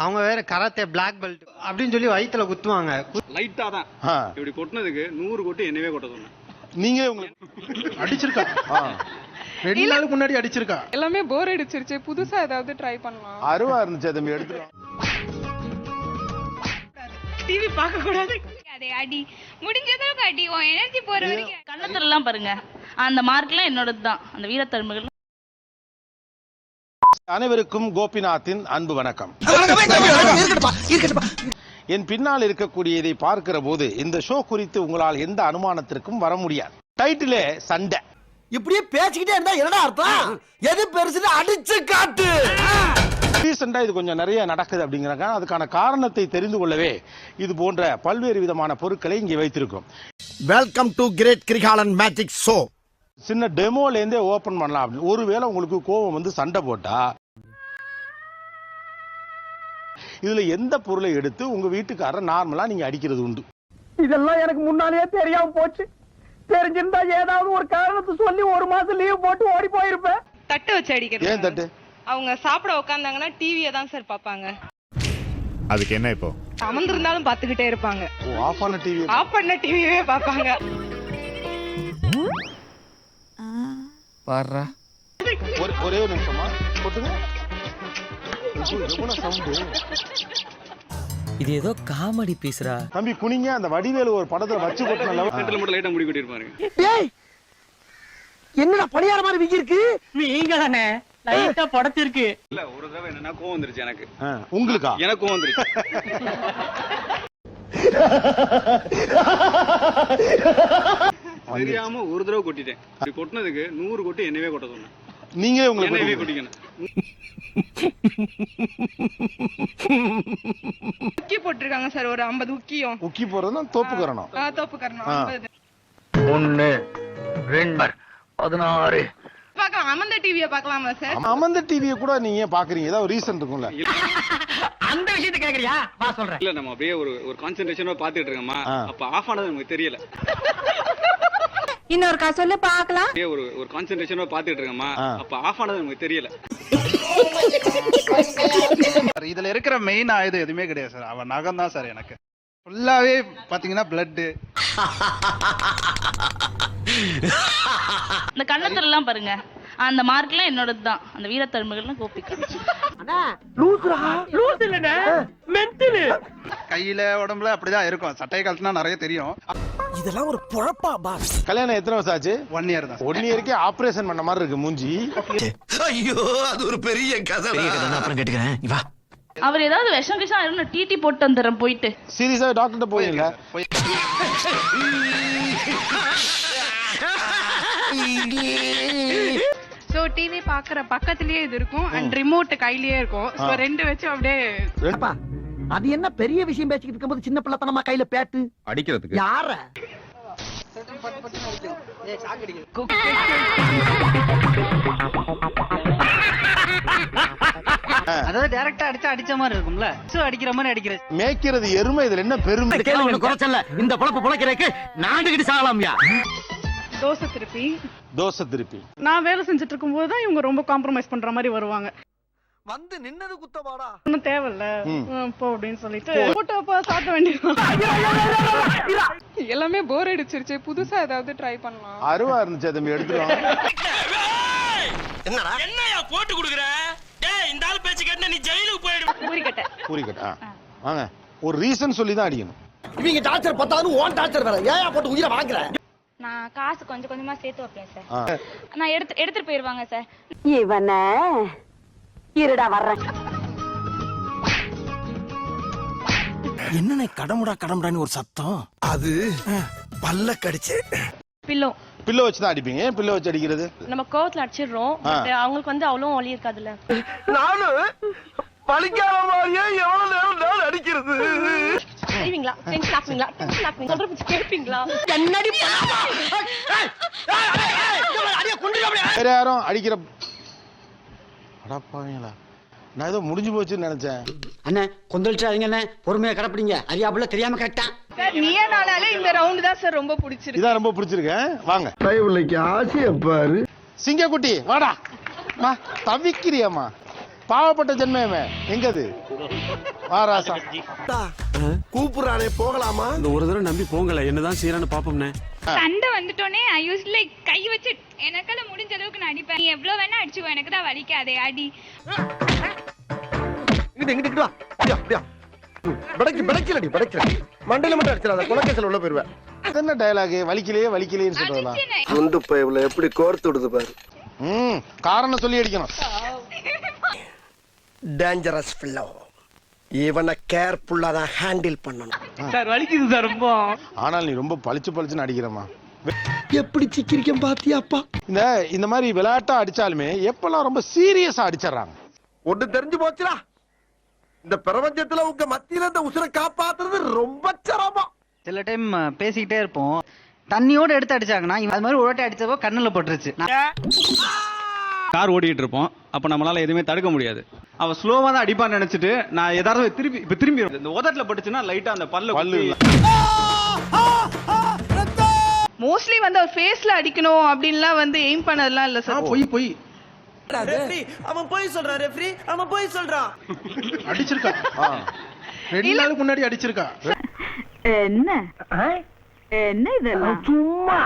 அவங்க வேற karate black belt அப்படின்னு சொல்லி வயித்துல குத்துவாங்க. லைட்டா தான் இப்படி கொட்டினதுக்கு 100 கொட்டு என்னவே கொட்ட சொன்னேன். நீங்க உங்களுக்கு அடிச்சிருக்கா? 2 நாளுக்கு முன்னாடி அடிச்சிருக்கா? எல்லாமே போர் அடிச்சிருச்சு, புதுசா ஏதாவது ட்ரை பண்ணலாம். அருவா இருந்துச்சு தம்பி, எடுத்துக்கலாம். டிவி பார்க்க கூடாது. அடி முடிஞ்சதற்கு அடி எனர்ஜி போற வரைக்கும். கண்ணத்துல எல்லாம் பாருங்க, அந்த மார்க்லாம் என்னோடது தான். அந்த வீரத்தழும்புகள். அனைவருக்கும் கோபிநாத்தின் அன்பு வணக்கம். என் பின்னால் இருக்கக்கூடிய இதை பார்க்கிற போது இந்த ஷோ குறித்து உங்களால் எந்த அனுமானத்திற்கும் வர முடியாது. டைட்டிலே சண்டை. இப்படியே பேசிக்கிட்டே இருந்தா என்னடா அர்த்தம்? எது பெருசுன்னு அடிச்சு காட்டு. ரீசெண்டா இது கொஞ்சம் நிறைய நடக்குது அப்படிங்கிறாங்க. அதுக்கான காரணத்தை தெரிந்து கொள்ளவே இது போன்ற பல்வேறு விதமான பொருட்களை இங்கே வைத்திருக்கோம். Welcome to great Kirikalan magic show. சின்ன டெமோல இருந்தே ஓபன் பண்ணலாம் அப்படின்னு. ஒருவேளை உங்களுக்கு கோபம் வந்து சண்டை போட்டா இதுல எந்த பொருளை எடுத்து உங்க வீட்டுக்காரர் நார்மலா நீங்க அடிக்கிறது உண்டு? இதெல்லாம் எனக்கு முன்னாலேயே தெரியாம போச்சு. தெரிஞ்சிருந்தா ஏதாவது ஒரு காரணத்தை சொல்லி 1 மாசம் லீவ் போட்டு ஓடி போயிருப்பேன். தட்டு வச்சு அடிக்கிறது. ஏன் தட்டு? அவங்க சாப்பிட உட்கார்ந்தாங்கன்னா டிவியை தான் சார் பாப்பாங்க. அதுக்கு என்ன இப்போ? அமர்ந்திருந்தாலும் பாத்துக்கிட்டே இருப்பாங்க. ஆஃப் பண்ண டிவி, ஆஃப் பண்ண டிவியே பாப்பாங்க. பாருடா, ஒரே ஒரு நிமிஷமா போட்டுங்க. இது ஏதோ காமெடி பீஸ்ரா. தம்பி குனிங்க. அந்த வடிவேலு ஒரு படத்துல வச்சு கொட்டின மட்டும் லைட்டா முடி கொட்டிருப்பாருங்க. டேய், என்னடா பணியார மாதிரி விக்கி இருக்கு? நீங்க தானே லைட்டா படைச்சிருக்கு. இல்ல, ஒரு தடவை என்னன்னா கோவம் வந்துருச்சு எனக்கு. உங்களுக்கா? எனக்கு கோவம் வந்துருச்சு. தெரியாம ஒரு தடவை கொட்டிட்டேன். இப்படி கொட்டினதுக்கு 100 கொட்டு என்னவே கொட்ட சொன்னேன். நீங்களே உங்களுக்கு என்னவே கொட்டிக்கணும். உக்கி போட்டிருக்காங்க சார், ஒரு 50 உக்கியும். உக்கி போறதுன்னா தோப்பு கரணும். தோப்பு கரணும் 50. 1 2 16. பார்க்கலாம், அமர்ந்த டிவியை பார்க்கலாமா சார்? அமர்ந்த டிவியை கூட நீங்க பாக்குறீங்க, ஏதாவது ரீசன் இருக்கும்ல? அந்த விஷயத்தை கேக்குறியா? வா சொல்றேன். இல்ல, நம்ம அப்படியே ஒரு கான்சென்ட்ரேஷனா பாத்துட்டு இருக்கோமா, அப்ப ஆஃப் ஆனது நமக்கு தெரியல. இன்னொரு கா சொல்லு பார்க்கலாம். அப்படியே ஒரு கான்சென்ட்ரேஷனா பாத்துட்டு இருக்கோமா, அப்ப ஆஃப் ஆனது நமக்கு தெரியல. இதுல இருக்கிற மெயின் ஆயுதம் எதுவுமே கிடையாது சார். அவன் நகம் தான் சார். எனக்கு ஃபுல்லாவே பாத்தீங்கன்னா பிளட். இந்த கண்ணத்துல எல்லாம் பாருங்க, அந்த மார்க்லாம் என்னோடது தான். அந்த வீரத்தழும்புகள்லாம் கோபிக்கு. கையில உடம்புல அப்படிதான் இருக்கும். சட்டை கழட்டினா நிறைய தெரியும். இதெல்லாம் ஒரு பொழப்பா பாஸ்? கல்யாணம் எத்தனை வருஷம் ஆச்சு? 1 இயர் தான். 1 இயருக்கே ஆபரேஷன் பண்ண மாதிரி இருக்கு மூஞ்சி. ஐயோ, அது ஒரு பெரிய கதை. அப்புறம் கேட்டுக்கிறேன். வா. அவர் ஏதாவது விஷம் விஷம் டிடி போட்டு வந்துடுறேன் போயிட்டு. சீரியஸா டாக்டர்கிட்ட போவீங்களா? சோ டிவி பாக்குற பக்கத்துலயே இது இருக்கும், அண்ட் ரிமோட் கையிலேயே இருக்கும். சோ 2 வச்சு அப்படியே. அது என்ன பெரிய விஷயம் பேசிக்கிட்டு இருக்கும்போது சின்ன பிள்ளைத்தனமா கையில பேட்டு அடிக்கிறதுக்கு யார? அதாவது டைரக்டா அடிச்ச மாதிரி இருக்கும்ல. சோ அடிக்கிற மாதிரி அடிக்கிறது. மேய்க்கிறது எருமை, இதுல என்ன பெருமை? கேள்வி குறைச்சல்ல. இந்த பொழப்பு பொழைக்கிறதுக்கு நாண்டுகிட்டு சாகலாம்யா. தோசை திருப்பி. தோசை திருப்பி. நான் வேலை செஞ்சுட்டு இருக்கும் போது தான் இவங்க ரொம்ப காம்ப்ரமைஸ் பண்ற மாதிரி வருவாங்க. வந்து நின்னது குத்தவாடா. ஒன்னும் தேவையில்ல போ அப்படின்னு சொல்லிட்டு போட்டோ சாப்பிட வேண்டியது. எல்லாமே போர் அடிச்சிருச்சு, புதுசா ஏதாவது ட்ரை பண்ணலாம். அருவா இருந்துச்சு தம்பி, எடுத்துருவாங்க. என்னடா என்னையா போட்டு குடுக்குற? டேய், இந்த ஆள் பேச்சு கேட்டா நீ ஜெயிலுக்கு போய்டு. பூரிக்கட்டை. பூரிக்கட்டா வாங்க. ஒரு ரீசன் சொல்லி தான் அடிக்கணும். இவங்க டார்ச்சர் பத்தாது, ஓன் டார்ச்சர் வேற. ஏயா போட்டு உயிரை வாங்குற? நான் காசு கொஞ்சம் கொஞ்சமா சேர்த்து வைப்பேன் சார். நான் எடுத்துட்டு போயிருவாங்க சார். இவன இருடா வர்றேன். என்னண்ணே கடமுடான்னு ஒரு சத்தம்? அது பல்ல கடிச்சு. பில்லோ பில்லோ வச்சு தான் அடிப்பீங்க. ஏன் பில்லோ வச்சு அடிக்கிறது? நம்ம கோவத்துல அடிச்சிடுறோம், பட் அவங்களுக்கு வந்து அவ்வளவு ஒலி இருக்காதுல்ல. நானும் பழிக்காத மாதிரியே எவ்வளவு நேரம் அடிக்கிறது. செய்வீங்களா? டென்ஷன் ஆகுவீங்களா? டென்ஷன் ஆகுவீங்க சொல்ற பிச்சு கேட்பீங்களா? என்னடி வேற யாரும் அடிக்கிற அடப்பாவீங்களா? நான் ஏதோ முடிஞ்சு போச்சுன்னு நினைச்சேன். அண்ணே கொந்தளிச்சாதீங்க அண்ணே, பொறுமையா கடப்பிடிங்க. அறியாப்புல தெரியாம கேட்டான். சார் நீயே நானாலே இந்த ரவுண்ட் தான் சார் ரொம்ப பிடிச்சிருக்கு. இதான் ரொம்ப பிடிச்சிருக்கேன். வாங்க. கைவுளைக்கு ஆசைய பாரு. சிங்கக்குட்டி வாடா. தவிக்கிறியம்மா. பாவப்பட்ட ஜென்மமே எங்கது வாராசா கூப்பிடுறானே போகலாமா? இந்த ஒரு தடவை நம்பி போங்கல என்னதான் செய்யறான்னு பாப்போம்னே. சண்டை வந்துட்டோனே ஐ யூஸ் லைக் கை வச்சு எனக்கால முடிஞ்ச அளவுக்கு நான் அடிப்பேன். நீ எவ்வளவு வேணா அடிச்சுக்கோ, எனக்கு தான் வலிக்காதே அடி. இங்கிட்டு வா. அப்படியா படைக்கலடி மண்டையில மட்டும் அடிச்சிடாத, கொலக்கேசல் உள்ள போயிருவேன். என்ன டயலாக் வலிக்கலைன்னு சொல்றதா? குண்டு பைப்ல எப்படி கோர்த்து விடுது பாரு. காரணம் சொல்லி அடிக்கணும். டேஞ்சரஸ் ஃபில்லோ, இவனை கேர்ஃபுல்லா தான் ஹேண்டில் பண்ணணும். சார் வலிக்குது சார் ரொம்ப. ஆனால் நீ ரொம்ப பளிச்சுன்னு அடிக்கிறமா. எப்படி சிக்கிரிக்கம் பாத்தியாப்பா? இந்த மாதிரி விளையாட்டா அடிச்சாலுமே எப்பெல்லாம் ரொம்ப சீரியஸா அடிச்சிடறாங்க. ஒண்ணு தெரிஞ்சு போச்சுடா, இந்த பிரபஞ்சத்துல உங்க மத்தியில இந்த உசுரை காப்பாத்துறது ரொம்ப சிரமம். சில டைம் பேசிக்கிட்டே இருப்போம், தண்ணியோட எடுத்து அடிச்சாங்கன்னா அது மாதிரி ஒரு அடிச்சப்போ கண்ணுல பட்டுருச்சு. கார் ஓடிட்டு இருப்போம், அப்ப நம்மளால எதுவுமே தடுக்க முடியாது. அவ ஸ்லோவா தான் அடிப்பான்னு நினைச்சிட்டு நான் ஏதாவது திரும்பி இந்த உதட்டுல பட்டுச்சுன்னா லைட்டா அந்த பல்லு மோஸ்ட்லி வந்து அவர் ஃபேஸ்ல அடிக்கணும் அப்படின்லாம் வந்து எய்ம் பண்ணதெல்லாம் இல்ல சார். போய் அவன் போய் சொல்றான் ரெஃப்ரி, அவன் போய் சொல்றான். அடிச்சிருக்கா 2 நாளுக்கு முன்னாடி அடிச்சிருக்கா. என்ன இதெல்லாம் சும்மா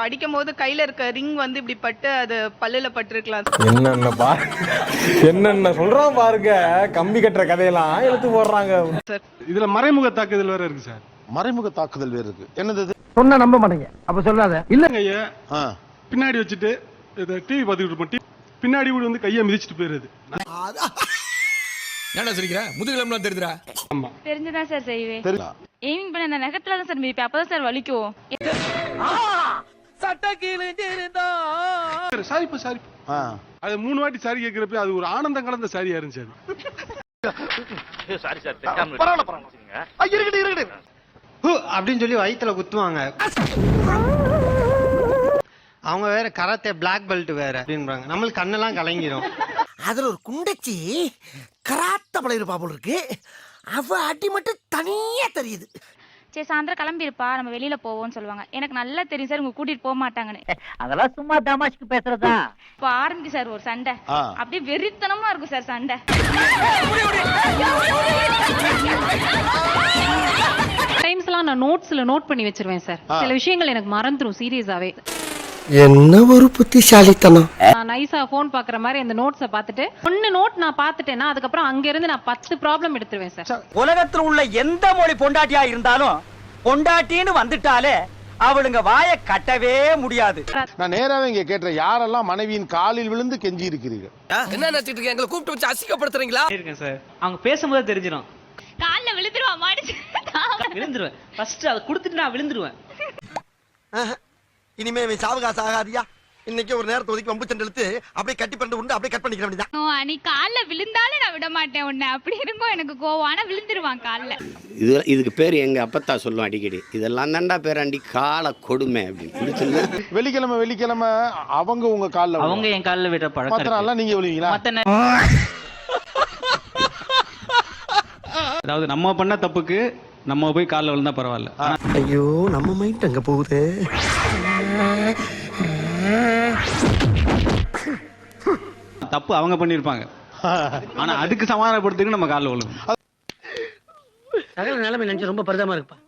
அடிக்கும் போது கையில இருக்க ரிங் வந்து இப்படி பட்டு அது பல்லுல பட்டிருக்கலாம். என்னென்ன சொல்றான் பாருங்க, கம்பி கட்டுற கதையெல்லாம் எடுத்து போடுறாங்க. இதுல மறைமுக தாக்குதல் வேற இருக்கு சார். மறைமுக தாக்குதல் வேற இருக்கு. என்னது? சொன்னா நம்ப மாட்டீங்க, அப்ப சொல்லாத. இல்லங்க ஐயா, பின்னாடி வச்சுட்டு டிவி பார்த்துக்கிட்டு இருப்போம், பின்னாடி கூட வந்து கையை மிதிச்சிட்டு போயிருது. என்ன சொல்லிக்கிற முதுகிலம்லாம் தெரியுதுடா. ஆமா தெரிஞ்சுதான் சார் செய்வேன். எய்மிங் பண்ண அந்த நகத்துல தான் சார் மிதிப்பேன், அப்பதான் சார் வலிக்கும். சட்ட கீழிருந்தா சாரிப்பா அது 3 வாட்டி சாரி கேட்கிறப்ப அது ஒரு ஆனந்தம் கலந்த சாரியா இருந்துச்சு. சாரி சார், இருக்கட்டு அப்படின்னு சொல்லி வயித்துல குத்துவாங்க. அவங்க வேற கராத்தே பிளாக் பெல்ட் வேற அப்படின்றாங்க. நம்மளுக்கு கண்ணெல்லாம் கலங்கிரும். அதுல ஒரு குண்டச்சி கராத்த பழையிருப்பா போல இருக்கு, அவ அடி மட்டும் தனியா தெரியுது. சரி சாயந்தரம் கிளம்பிருப்பா, நம்ம வெளியில போவோம்னு சொல்லுவாங்க. எனக்கு நல்லா தெரியும் சார், உங்க கூட்டிட்டு போக மாட்டாங்கன்னு. அதெல்லாம் சும்மா தமாஷ்க்கு பேசுறதா? இப்ப ஆரம்பிக்கு சார் ஒரு சண்டை, அப்படியே வெறித்தனமா இருக்கும் சார் சண்டை. டைம்ஸ்லாம் நான் நோட்ஸ்ல நோட் பண்ணி வச்சிருவேன் சார். சில விஷயங்கள் எனக்கு மறந்துரும் சீரியஸாவே. என்ன ஒரு புத்திசாலித்தனம். நான் நைஸா போன் பாக்குற மாதிரி அந்த நோட்ஸை பார்த்துட்டு 1 நோட் நான் பார்த்துட்டேன்னா அதுக்கப்புறம் அங்க இருந்து நான் 10 ப்ராப்ளம் எடுத்துருவேன் சார். உலகத்துல உள்ள எந்த மொழி பொண்டாட்டியா இருந்தாலும் பொண்டாட்டின்னு வந்துட்டாலே அவளுங்க வாயை கட்டவே முடியாது. நான் நேராவே இங்க கேட்டேன், யாரெல்லாம் மனைவியின் காலில் விழுந்து கெஞ்சி இருக்கிறீர்கள்? என்ன நினைச்சிட்டு இருக்கீங்க? எங்களை கூப்பிட்டு வச்சு அசிங்கப்படுத்துறீங்களா? இருக்கேன் சார். அவங்க பேசும்போது தெரிஞ்சிடும். கால்ல விழுந்துருவா, மாடிச்சு விழுந்துருவேன். ஃபர்ஸ்ட் அதை கொடுத்துட்டு நான் விழுந்துருவேன். இனிமே இவன் சாவகாசம் ஆகாதியா. இன்னைக்கு ஒரு நேரத்தை ஒதுக்கி வம்பு சண்டை இழுத்து அப்படியே கட்டி பண்ணி உண்டு அப்படியே கட் பண்ணிக்கிற வேண்டியதான். நீ கால்ல விழுந்தாலும் நான் விட மாட்டேன் உன்னை, அப்படி இருக்கும் எனக்கு கோவம். ஆனா விழுந்துருவான் கால்ல. இதுக்கு பேர் எங்க அப்பத்தா சொல்லும் அடிக்கடி, இதெல்லாம் தாண்டா பேராண்டி கால கொடுமை அப்படின்னு. வெள்ளிக்கிழமை அவங்க உங்க கால்ல, அவங்க என் கால்ல விட பழக்கம். மத்த நாள்லாம் நீங்க விழுவீங்களா? அதாவது நம்ம பண்ண தப்புக்கு நம்ம போய் காலில் விழுந்தா பரவாயில்ல. ஐயோ நம்ம மைண்ட் அங்க போகுது. தப்பு அவங்க பண்ணிருப்பாங்க, ஆனா அதுக்கு சமாதானப்படுத்துக்கு நம்ம காலில் விழுவோம். சகல நிலைமை நினைச்சு ரொம்ப பரிதாபமா இருக்குப்பா.